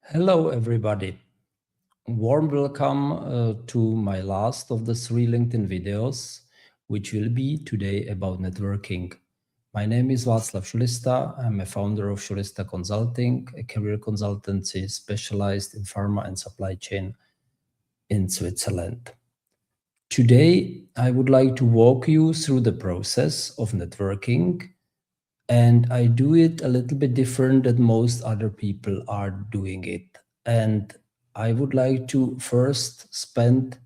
Hello, everybody. Warm welcome to my last of the 3 LinkedIn videos, which will be today about networking. My name is Václav Šulista. I'm a founder of Šulista Consulting, a career consultancy specialized in pharma and supply chain in Switzerland. Today, I would like to walk you through the process of networking, and I do it a little bit different than most other people are doing it. And I would like to first spend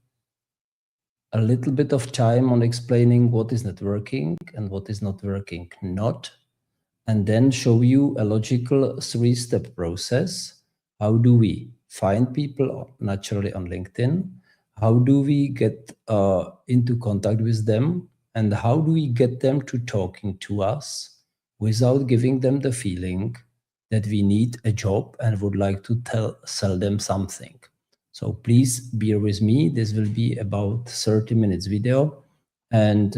a little bit of time on explaining what is networking and what is networking not, and then show you a logical 3-step process. How do we find people naturally on LinkedIn? How do we get into contact with them? And how do we get them to talking to us without giving them the feeling that we need a job and would like to sell them something? So please bear with me. This will be about 30 minutes video. And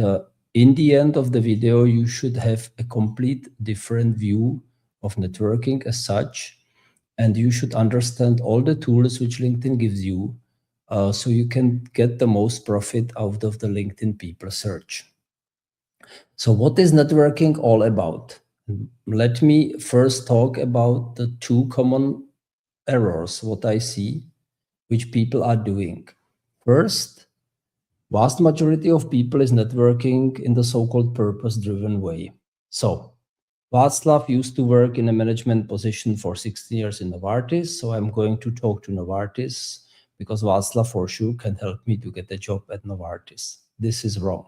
in the end of the video, you should have a complete different view of networking as such. And you should understand all the tools which LinkedIn gives you so you can get the most profit out of the LinkedIn people search. So what is networking all about? Let me first talk about the 2 common errors, what I see, which people are doing. First, vast majority of people is networking in the so-called purpose-driven way. So Václav used to work in a management position for 16 years in Novartis. So I'm going to talk to Novartis because Václav for sure can help me to get a job at Novartis. This is wrong.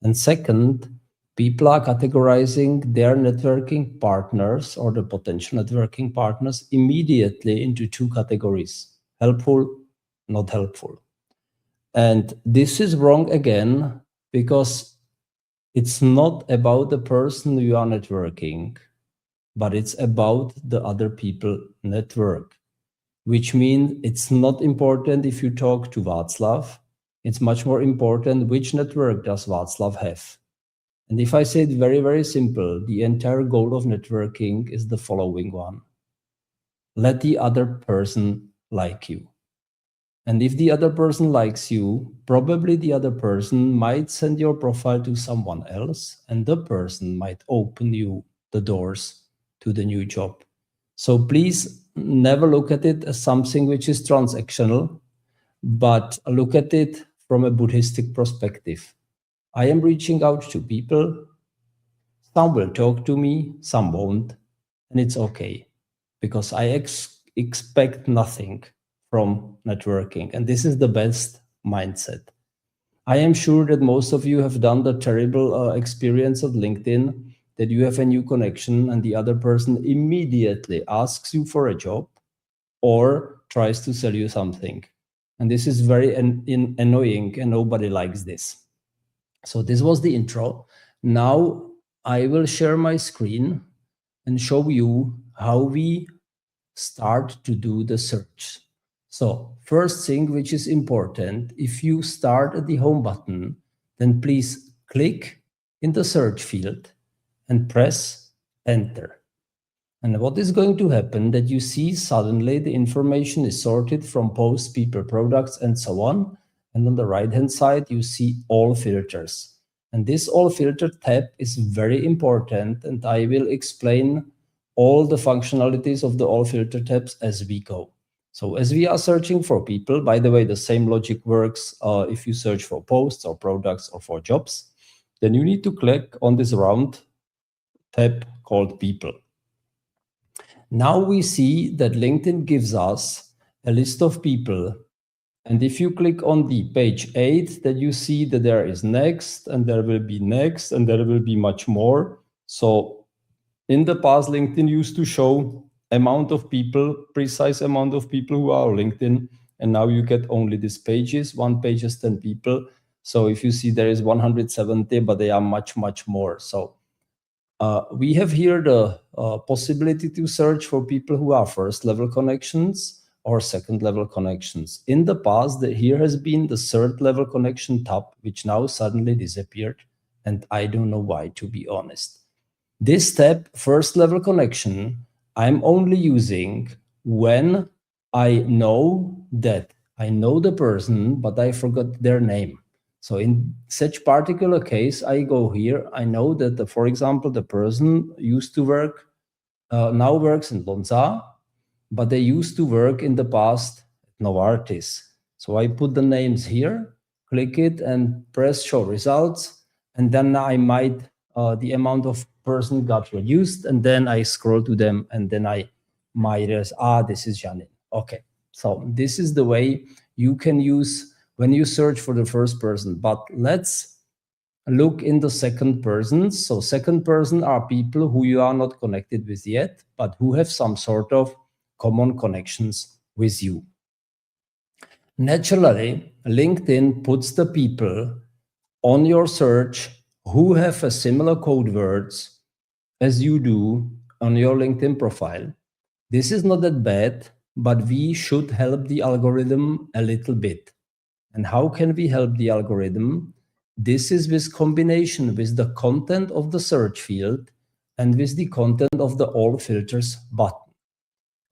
And second, people are categorizing their networking partners or the potential networking partners immediately into 2 categories: helpful, not helpful. And this is wrong again, because it's not about the person you are networking, but it's about the other people network, which means it's not important if you talk to Václav. It's much more important which network does Václav have. And if I say it very, very simple, the entire goal of networking is the following one: let the other person like you. And if the other person likes you, probably the other person might send your profile to someone else, and the person might open you the doors to the new job. So please never look at it as something which is transactional, but look at it from a Buddhistic perspective. I am reaching out to people. Some will talk to me, some won't, and it's okay, because I expect nothing from networking, and this is the best mindset. I am sure that most of you have done the terrible experience of LinkedIn, that you have a new connection and the other person immediately asks you for a job or tries to sell you something. And this is very annoying, and nobody likes this. So this was the intro. Now I will share my screen and show you how we start to do the search. So first thing which is important, if you start at the home button, then please click in the search field and press enter. And what is going to happen, that you see suddenly the information is sorted from posts, people, products, and so on. And on the right-hand side, you see all filters. And this all filter tab is very important, and I will explain all the functionalities of the all filter tabs as we go. So as we are searching for people, by the way, the same logic works if you search for posts or products or for jobs, then you need to click on this round tab called people. Now we see that LinkedIn gives us a list of people. And if you click on the page 8, then you see that there is next, and there will be next, and there will be much more. So in the past, LinkedIn used to show amount of people, precise amount of people who are on LinkedIn. And now you get only these pages. One page is 10 people. So if you see there is 170, but they are much, much more. So we have here the possibility to search for people who are first level connections or second level connections. In the past, here has been the third level connection tab, which now suddenly disappeared. And I don't know why, to be honest. This tab, first level connection, I'm only using when I know that I know the person, but I forgot their name. So in such particular case, I go here. I know that, for example, the person used to work, now works in Lonza, but they used to work in the past at Novartis. So I put the names here, click it and press show results. And then I might, the amount of person got reduced, and then I scroll to them, and then I might, this is Janine. Okay, so this is the way you can use when you search for the first person. But let's look in the second person. So second person are people who you are not connected with yet, but who have some sort of common connections with you. Naturally, LinkedIn puts the people on your search who have a similar code words as you do on your LinkedIn profile. This is not that bad, but we should help the algorithm a little bit. And how can we help the algorithm? This is with combination with the content of the search field and with the content of the all filters button.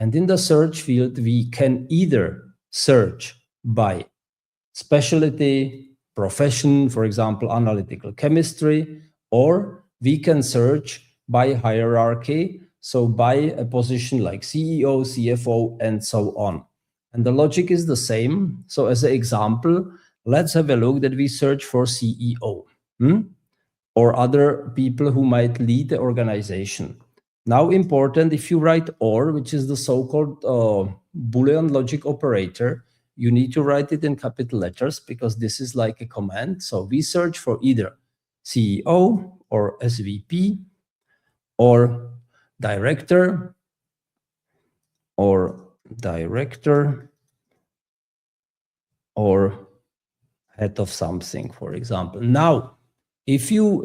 And in the search field, we can either search by specialty, profession, for example, analytical chemistry, or we can search by hierarchy, so by a position like CEO, CFO, and so on. And the logic is the same. So as an example, let's have a look that we search for CEO or other people who might lead the organization. Now important, if you write or, which is the so-called Boolean logic operator, you need to write it in capital letters because this is like a command. So we search for either CEO or SVP or director or head of something, for example. Now, if you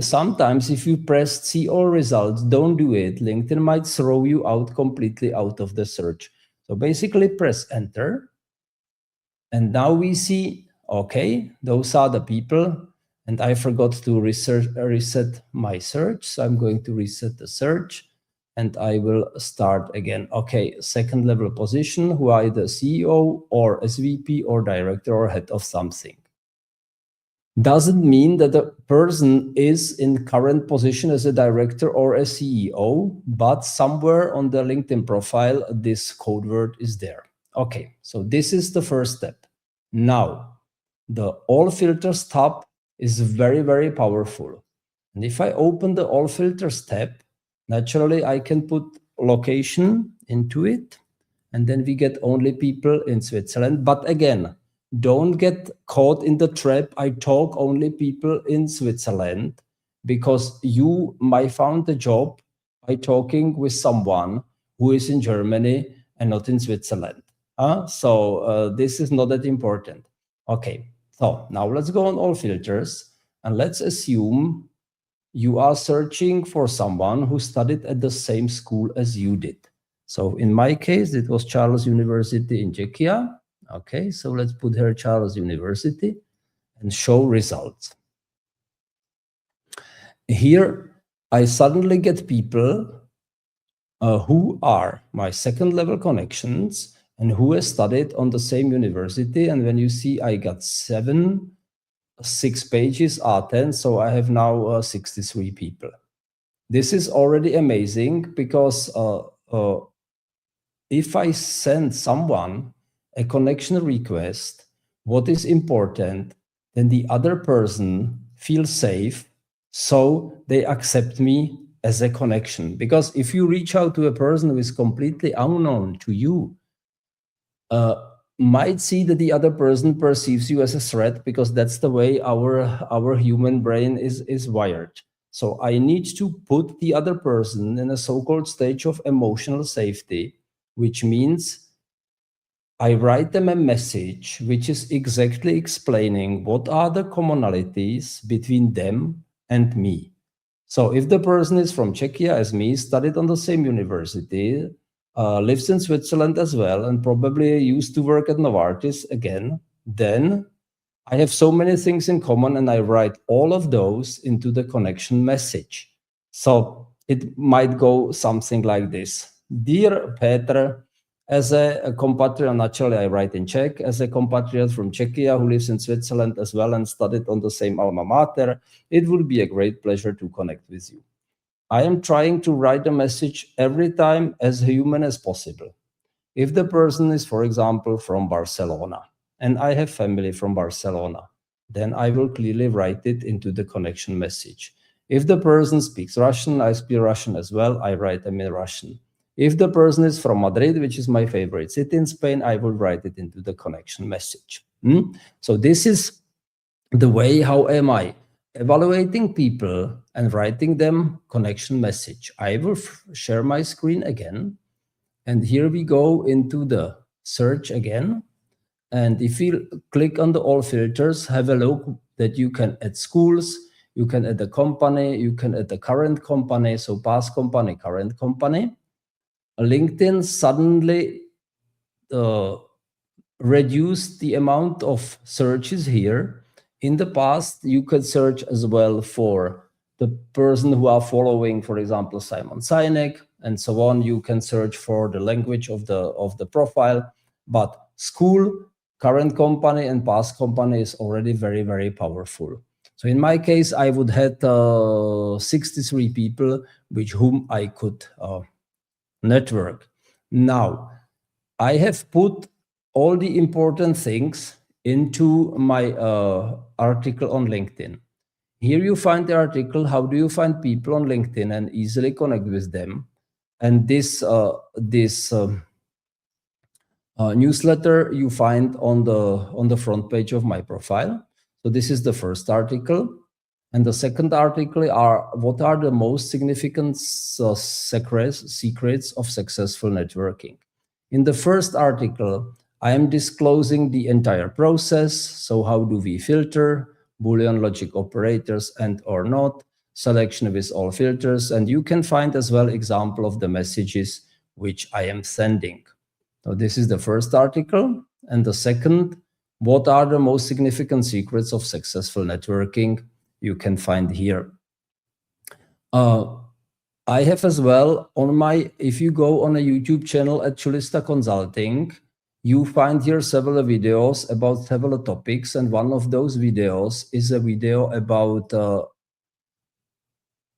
press see all results, don't do it. LinkedIn might throw you out completely out of the search. So basically press enter. And now we see, okay, those are the people. And I forgot to reset my search. So I'm going to reset the search and I will start again. Okay, second level position, who are either CEO or SVP or director or head of something. Doesn't mean that the person is in current position as a director or a CEO, but somewhere on the LinkedIn profile, this code word is there. Okay, so this is the first step. Now, the all filters tab is very, very powerful. And if I open the all filters tab, naturally I can put location into it. And then we get only people in Switzerland. But again, don't get caught in the trap. I talk only people in Switzerland because you might found a job by talking with someone who is in Germany and not in Switzerland. So this is not that important. Okay, so now let's go on all filters and let's assume you are searching for someone who studied at the same school as you did. So in my case, it was Charles University in Czechia. Okay, so let's put here Charles University and show results. Here, I suddenly get people who are my second level connections and who have studied on the same university. And when you see I got 6 pages are 10, so I have now 63 people. This is already amazing because if I send someone a connection request, what is important, then the other person feels safe, so they accept me as a connection. Because if you reach out to a person who is completely unknown to you, might see that the other person perceives you as a threat, because that's the way our human brain is wired. So I need to put the other person in a so-called stage of emotional safety, which means I write them a message which is exactly explaining what are the commonalities between them and me. So if the person is from Czechia as me, studied on the same university, lives in Switzerland as well, and probably used to work at Novartis again, then I have so many things in common, and I write all of those into the connection message. So it might go something like this. Dear Peter, As a compatriot, naturally, I write in Czech. As a compatriot from Czechia who lives in Switzerland as well and studied on the same alma mater, it would be a great pleasure to connect with you. I am trying to write a message every time as human as possible. If the person is, for example, from Barcelona, and I have family from Barcelona, then I will clearly write it into the connection message. If the person speaks Russian, I speak Russian as well, I write them in Russian. If the person is from Madrid, which is my favorite city in Spain, I will write it into the connection message. So this is the way how am I evaluating people and writing them connection message. I will share my screen again. And here we go into the search again. And if you click on the all filters, have a look that you can add schools, you can add a company, you can add the current company, so past company, current company. LinkedIn suddenly reduced the amount of searches here. In the past, you could search as well for the person who are following, for example, Simon Sinek and so on. You can search for the language of the profile, but school, current company, and past company is already very, very powerful. So in my case, I would have 63 people with whom I could network. Now, I have put all the important things into my article on LinkedIn. Here you find the article, how do you find people on LinkedIn and easily connect with them. And this newsletter you find on the front page of my profile. So this is the first article. And the second article are what are the most significant secrets of successful networking. In the first article, I am disclosing the entire process. So how do we filter, Boolean logic operators and or not, selection with all filters, and you can find as well example of the messages which I am sending. So this is the first article. And the second, what are the most significant secrets of successful networking, you can find here. I have as well on my, if you go on a YouTube channel at Chulista Consulting, you find here several videos about several topics. And one of those videos is a video about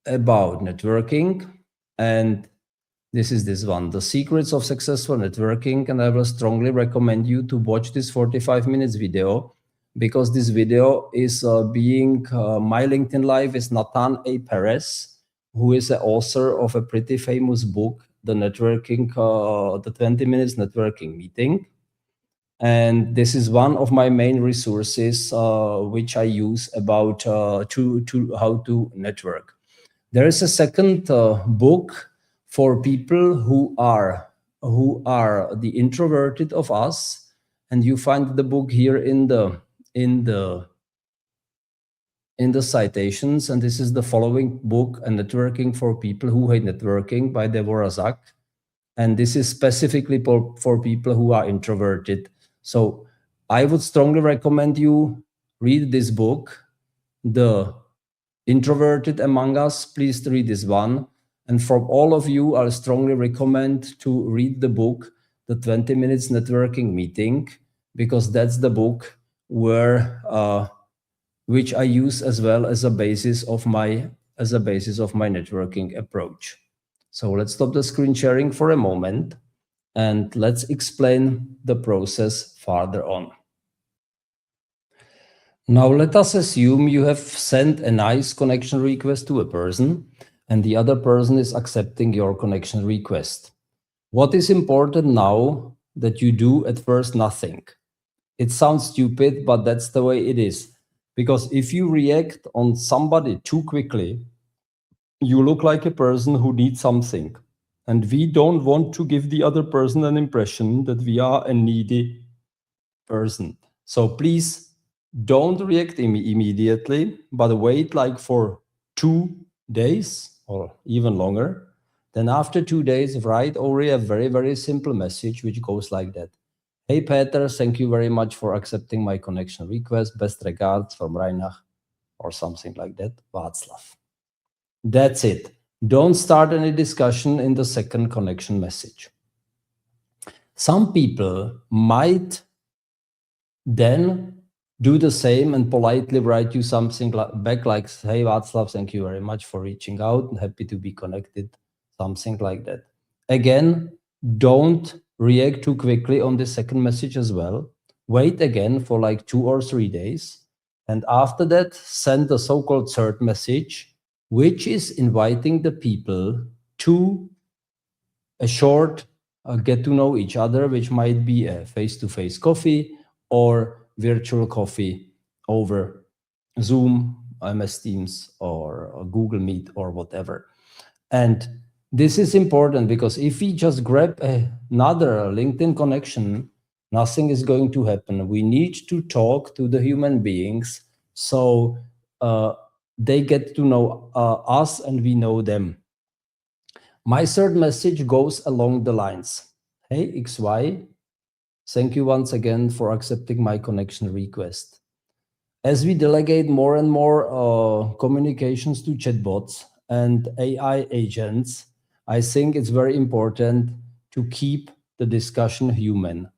networking. And this is this one, the secrets of successful networking. And I will strongly recommend you to watch this 45 minutes video, because this video is my LinkedIn Live is Nathan A. Perez, who is the author of a pretty famous book, the 20 minutes networking meeting. And this is one of my main resources, which I use about how to network. There is a second book for people who are the introverted of us, and you find the book here in the citations, and this is the following book, A Networking for People Who Hate Networking by Deborah Zack. And this is specifically for people who are introverted. So I would strongly recommend you read this book, The Introverted Among Us. Please read this one. And from all of you, I strongly recommend to read the book, The 20 Minutes Networking Meeting, because that's the book where which I use as well as a basis of my networking approach. So let's stop the screen sharing for a moment and let's explain the process further on. Now let us assume you have sent a nice connection request to a person and the other person is accepting your connection request. What is important now that you do at first? Nothing. It sounds stupid, but that's the way it is. Because if you react on somebody too quickly, you look like a person who needs something. And we don't want to give the other person an impression that we are a needy person. So please don't react immediately, but wait like for 2 days or even longer. Then after 2 days, write already a very, very simple message, which goes like that. Hey, Peter, thank you very much for accepting my connection request. Best regards from Reinach, or something like that, Václav. That's it. Don't start any discussion in the second connection message. Some people might then do the same and politely write you something back like, hey, Václav, thank you very much for reaching out and happy to be connected, something like that. Again, don't react too quickly on the second message as well. Wait again for like 2 or 3 days. And after that, send the so-called third message, which is inviting the people to a short get to know each other, which might be a face-to-face coffee or virtual coffee over Zoom, MS Teams, or Google Meet, or whatever. And this is important because if we just grab another LinkedIn connection, nothing is going to happen. We need to talk to the human beings so they get to know us and we know them. My third message goes along the lines. Hey, XY, thank you once again for accepting my connection request. As we delegate more and more communications to chatbots and AI agents, I think it's very important to keep the discussion human.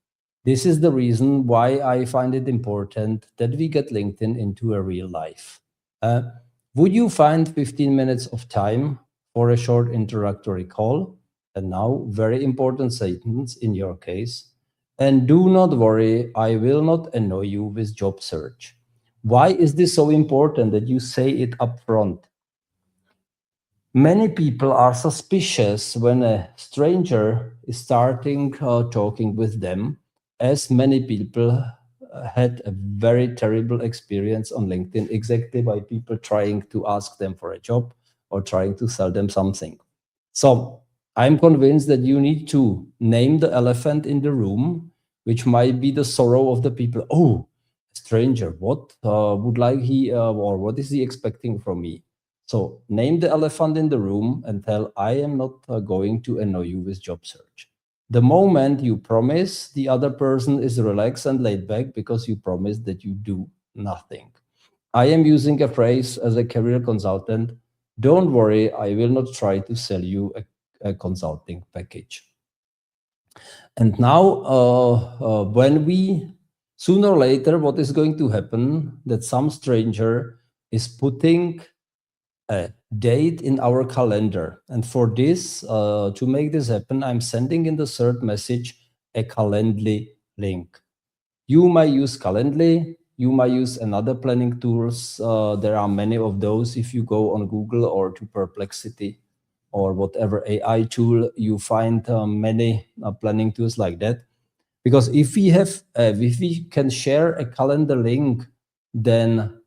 This is the reason why I find it important that we get LinkedIn into a real life. Would you find 15 minutes of time for a short introductory call? And now, very important sentence in your case. And do not worry, I will not annoy you with job search. Why is this so important that you say it up front? Many people are suspicious when a stranger is starting talking with them, as many people had a very terrible experience on LinkedIn exactly by people trying to ask them for a job or trying to sell them something. So I'm convinced that you need to name the elephant in the room, which might be the sorrow of the people. Oh, stranger, what would like he or what is he expecting from me? So name the elephant in the room and tell, I am not going to annoy you with job search. The moment you promise, the other person is relaxed and laid back because you promised that you do nothing. I am using a phrase as a career consultant. Don't worry, I will not try to sell you a consulting package. And now, when we, sooner or later, what is going to happen, that some stranger is putting a date in our calendar. And for this, to make this happen, I'm sending in the third message a Calendly link. You might use Calendly, you might use another planning tools. There are many of those if you go on Google or to Perplexity or whatever AI tool, you find many planning tools like that. Because if we can share a calendar link, then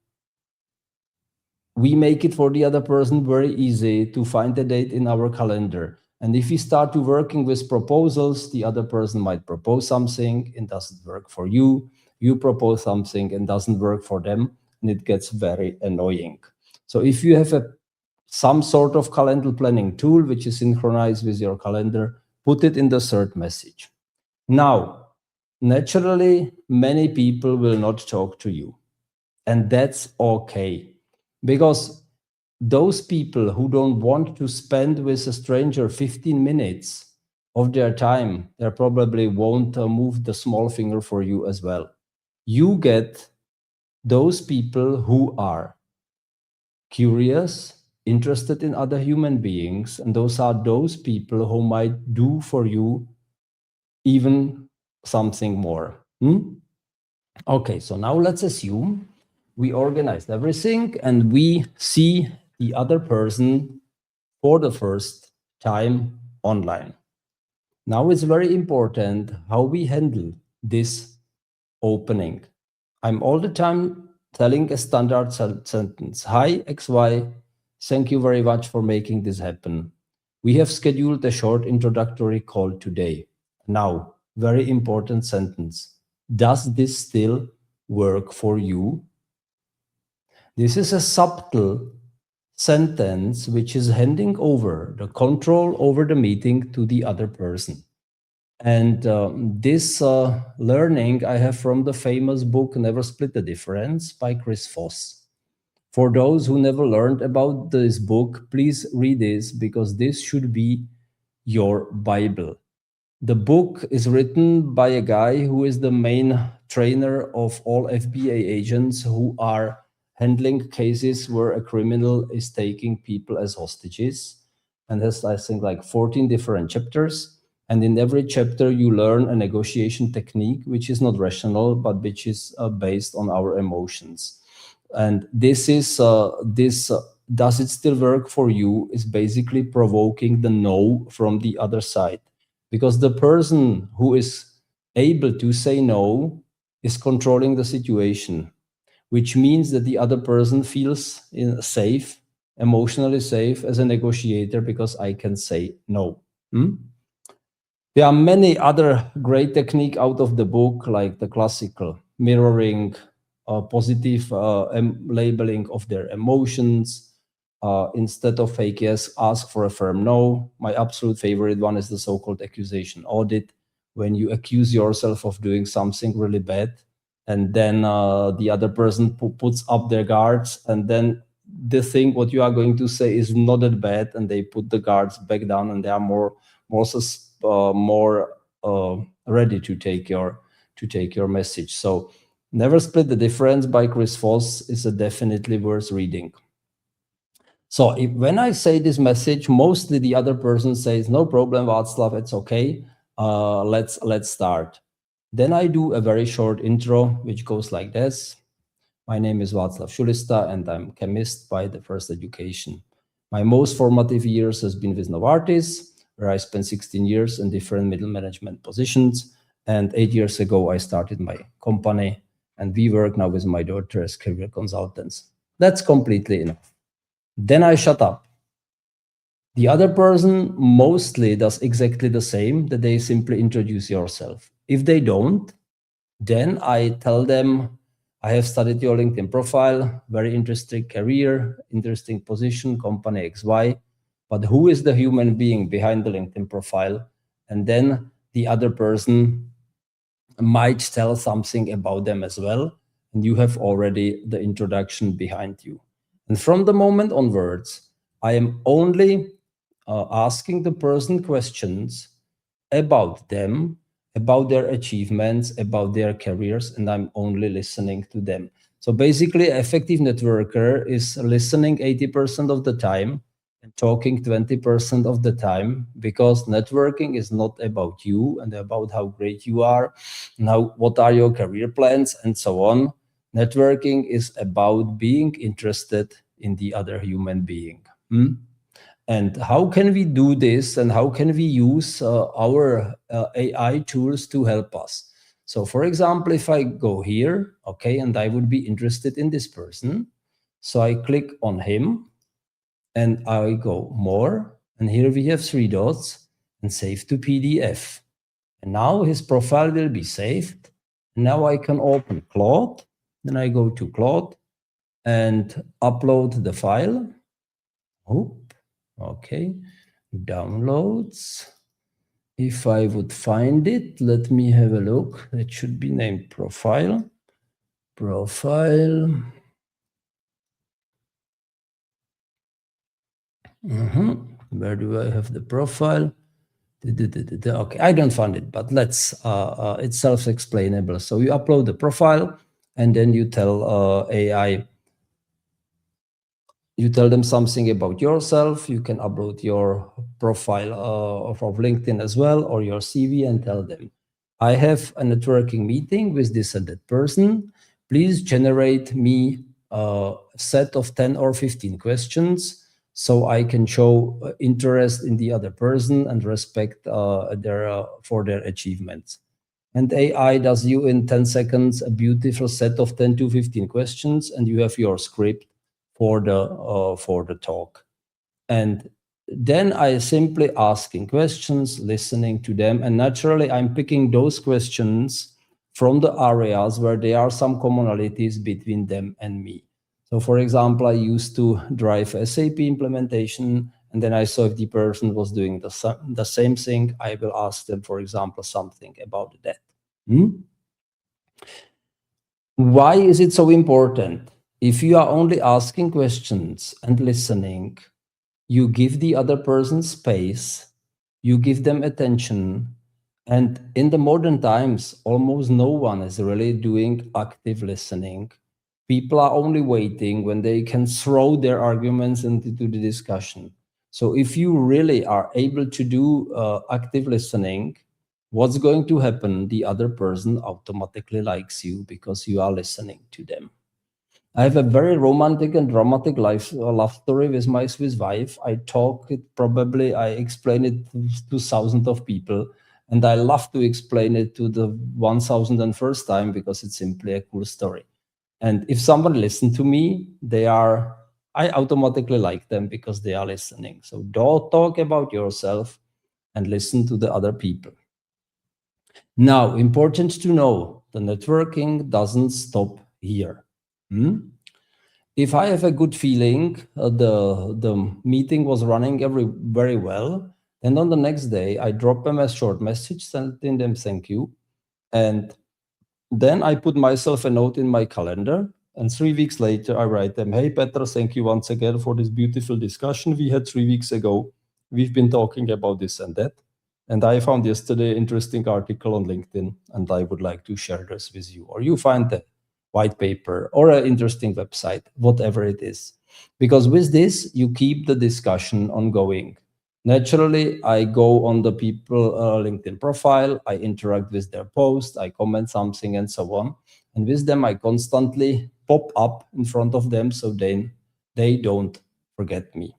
we make it for the other person very easy to find a date in our calendar. And if we start to working with proposals, the other person might propose something and doesn't work for you. You propose something and doesn't work for them, and it gets very annoying. So if you have some sort of calendar planning tool which is synchronized with your calendar, put it in the third message. Now, naturally, many people will not talk to you, and that's okay. Because those people who don't want to spend with a stranger 15 minutes of their time, they probably won't move the small finger for you as well. You get those people who are curious, interested in other human beings, and those are those people who might do for you even something more. Okay, so now let's assume we organized everything and we see the other person for the first time online. Now it's very important how we handle this opening. I'm all the time telling a standard sentence. Hi, XY, thank you very much for making this happen. We have scheduled a short introductory call today. Now, very important sentence. Does this still work for you? This is a subtle sentence which is handing over the control over the meeting to the other person. And this learning I have from the famous book Never Split the Difference by Chris Voss. For those who never learned about this book, please read this because this should be your Bible. The book is written by a guy who is the main trainer of all FBI agents who are handling cases where a criminal is taking people as hostages, and has, I think, like 14 different chapters. And in every chapter, you learn a negotiation technique, which is not rational, but which is based on our emotions. And this is does it still work for you? Is basically provoking the no from the other side, because the person who is able to say no is controlling the situation, which means that the other person feels safe, emotionally safe as a negotiator, because I can say no. There are many other great techniques out of the book, like the classical mirroring, positive labeling of their emotions. Instead of fake yes, ask for a firm no. My absolute favorite one is the so-called accusation audit, when you accuse yourself of doing something really bad, and then the other person puts up their guards, and then the thing what you are going to say is not that bad, and they put the guards back down, and they are more ready to take your message. So Never Split the Difference by Chris Voss is a definitely worth reading. So when I say this message, mostly the other person says, no problem, Václav, it's okay. Let's start. Then I do a very short intro, which goes like this. My name is Václav Šulista, and I'm chemist by the first education. My most formative years has been with Novartis, where I spent 16 years in different middle management positions. And 8 years ago, I started my company, and we work now with my daughter as career consultants. That's completely enough. Then I shut up. The other person mostly does exactly the same, that they simply introduce yourself. If they don't, then I tell them, I have studied your LinkedIn profile, very interesting career, interesting position, company XY, but who is the human being behind the LinkedIn profile? And then the other person might tell something about them as well, and you have already the introduction behind you. And from the moment onwards, I am only asking the person questions about them, about their achievements, about their careers, and I'm only listening to them. So basically, effective networker is listening 80% of the time and talking 20% of the time, because networking is not about you and about how great you are, now what are your career plans, and so on. Networking is about being interested in the other human being. And how can we do this, and how can we use our AI tools to help us? So for example, if I go here, okay, and I would be interested in this person, so I click on him and I go more, and here we have 3 dots and save to PDF. And now his profile will be saved. Now I can open Claude, then I go to Claude and upload the file. Okay, downloads. If I would find it, let me have a look. It should be named profile. Profile. Where do I have the profile? Okay, I don't find it, but let's, it's self-explainable. So you upload the profile, and then you tell AI, you tell them something about yourself. You can upload your profile of LinkedIn as well, or your CV, and tell them, I have a networking meeting with this and that person. Please generate me a set of 10 or 15 questions so I can show interest in the other person and respect for their achievements. And AI does you in 10 seconds a beautiful set of 10 to 15 questions, and you have your script for the talk. And then I simply asking questions, listening to them, and naturally I'm picking those questions from the areas where there are some commonalities between them and me. So for example, I used to drive SAP implementation, and then I saw if the person was doing the same thing, I will ask them, for example, something about that. Why is it so important? If you are only asking questions and listening, you give the other person space, you give them attention, And in the modern times, almost no one is really doing active listening. People are only waiting when they can throw their arguments into the discussion. So if you really are able to do active listening, what's going to happen? The other person automatically likes you because you are listening to them. I have a very romantic and dramatic love story with my Swiss wife. I talk it probably, I explain it to thousands of people, and I love to explain it to the 1001st time because it's simply a cool story. And if someone listens to me, I automatically like them because they are listening. So don't talk about yourself and listen to the other people. Now, important to know, the networking doesn't stop here. If I have a good feeling, the meeting was running very well, and on the next day I drop them a short message, sending them thank you, and then I put myself a note in my calendar. And 3 weeks later, I write them, "Hey, Petra, thank you once again for this beautiful discussion we had 3 weeks ago. We've been talking about this and that. And I found yesterday an interesting article on LinkedIn, and I would like to share this with you." Or you find the white paper or an interesting website, whatever it is. Because with this, you keep the discussion ongoing. Naturally, I go on the people LinkedIn profile, I interact with their post, I comment something and so on. And with them, I constantly pop up in front of them so they don't forget me.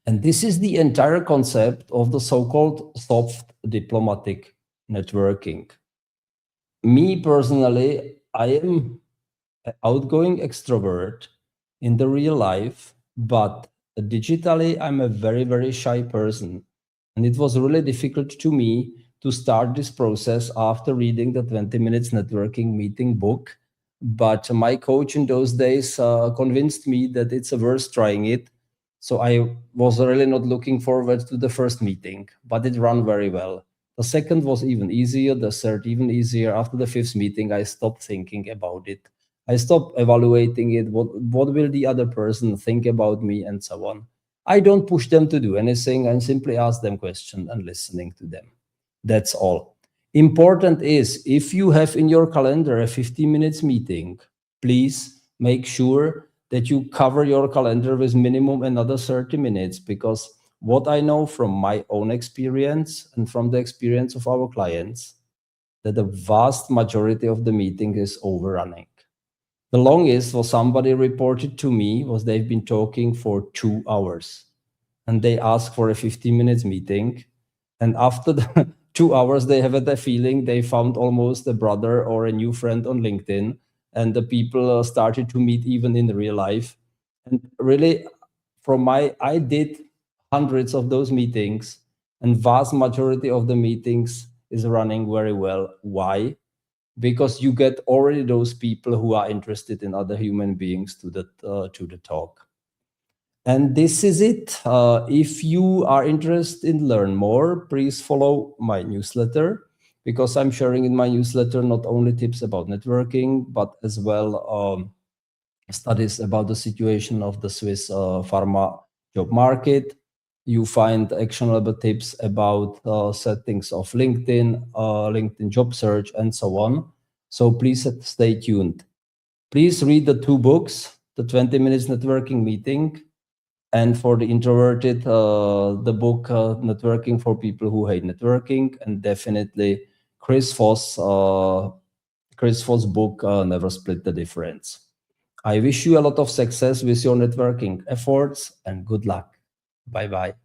And this is the entire concept of the so-called soft diplomatic networking. Me personally, I am an outgoing extrovert in the real life, but digitally, I'm a very, very shy person. And it was really difficult to me to start this process after reading the 20 Minutes Networking Meeting book. But my coach in those days convinced me that it's worth trying it. So I was really not looking forward to the first meeting, but it ran very well. The second was even easier, the third even easier. After the fifth meeting, I stopped thinking about it. I stop evaluating it. What will the other person think about me, and so on. I don't push them to do anything. I simply ask them questions and listening to them. That's all. Important is if you have in your calendar a 15 minutes meeting, please make sure that you cover your calendar with minimum another 30 minutes, because what I know from my own experience and from the experience of our clients, that the vast majority of the meeting is overrunning. The longest was somebody reported to me was they've been talking for 2 hours and they asked for a 15 minutes meeting. And after the 2 hours, they have the feeling they found almost a brother or a new friend on LinkedIn. And the people started to meet even in real life. And really, I did hundreds of those meetings, and vast majority of the meetings is running very well. Why? Because you get already those people who are interested in other human beings to the talk. And this is it. If you are interested in learn more, please follow my newsletter, because I'm sharing in my newsletter not only tips about networking, but as well studies about the situation of the Swiss pharma job market. You find actionable tips about settings of LinkedIn, LinkedIn job search, and so on. So please stay tuned. Please read the 2 books, the 20 Minutes Networking Meeting, and for the introverted, the book Networking for People Who Hate Networking, and definitely Chris Voss' book, Never Split the Difference. I wish you a lot of success with your networking efforts and good luck. Bye-bye.